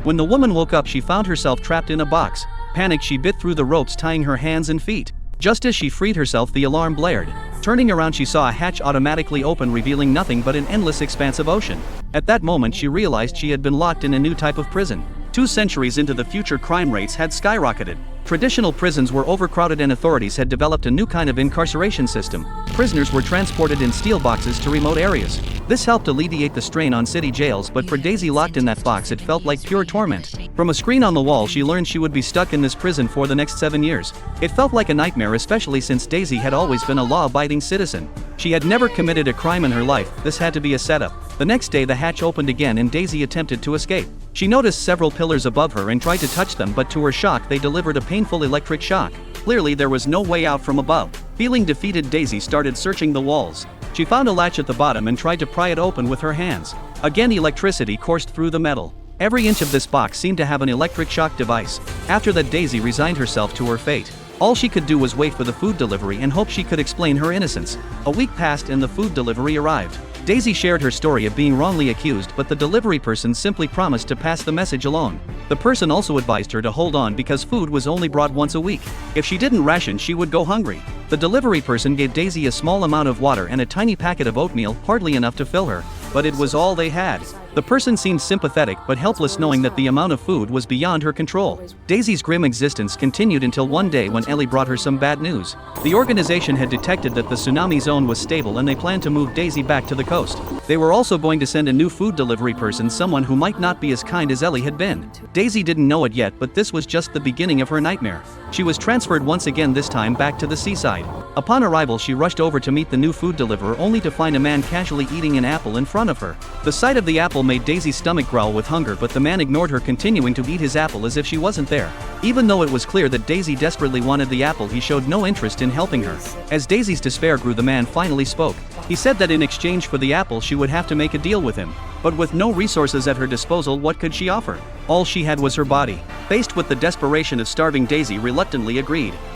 When the woman woke up, she found herself trapped in a box. Panicked, she bit through the ropes tying her hands and feet. Just as she freed herself, the alarm blared. Turning around, she saw a hatch automatically open, revealing nothing but an endless expanse of ocean. At that moment, she realized she had been locked in a new type of prison. 2 centuries into the future, crime rates had skyrocketed. Traditional prisons were overcrowded and authorities had developed a new kind of incarceration system. Prisoners were transported in steel boxes to remote areas. This helped alleviate the strain on city jails, but for Daisy locked in that box, it felt like pure torment. From a screen on the wall, she learned she would be stuck in this prison for the next 7 years. It felt like a nightmare, especially since Daisy had always been a law-abiding citizen. She had never committed a crime in her life. This had to be a setup. The next day, the hatch opened again and Daisy attempted to escape. She noticed several pillars above her and tried to touch them, but to her shock, they delivered a painful electric shock. Clearly, there was no way out from above. Feeling defeated, Daisy started searching the walls. She found a latch at the bottom and tried to pry it open with her hands. Again, electricity coursed through the metal. Every inch of this box seemed to have an electric shock device. After that, Daisy resigned herself to her fate. All she could do was wait for the food delivery and hope she could explain her innocence. A week passed and the food delivery arrived. Daisy shared her story of being wrongly accused, but the delivery person simply promised to pass the message along. The person also advised her to hold on because food was only brought once a week. If she didn't ration, she would go hungry. The delivery person gave Daisy a small amount of water and a tiny packet of oatmeal, hardly enough to fill her. But it was all they had. The person seemed sympathetic but helpless, knowing that the amount of food was beyond her control. Daisy's grim existence continued until one day when Ellie brought her some bad news. The organization had detected that the tsunami zone was stable and they planned to move Daisy back to the coast. They were also going to send a new food delivery person, someone who might not be as kind as Ellie had been. Daisy didn't know it yet, but this was just the beginning of her nightmare. She was transferred once again, this time back to the seaside. Upon arrival, she rushed over to meet the new food deliverer, only to find a man casually eating an apple in front of her. The sight of the apple made Daisy's stomach growl with hunger, but the man ignored her, continuing to eat his apple as if she wasn't there. Even though it was clear that Daisy desperately wanted the apple, he showed no interest in helping her. As Daisy's despair grew, the man finally spoke. He said that in exchange for the apple, she would have to make a deal with him. But with no resources at her disposal, what could she offer? All she had was her body. Faced with the desperation of starving, Daisy reluctantly agreed.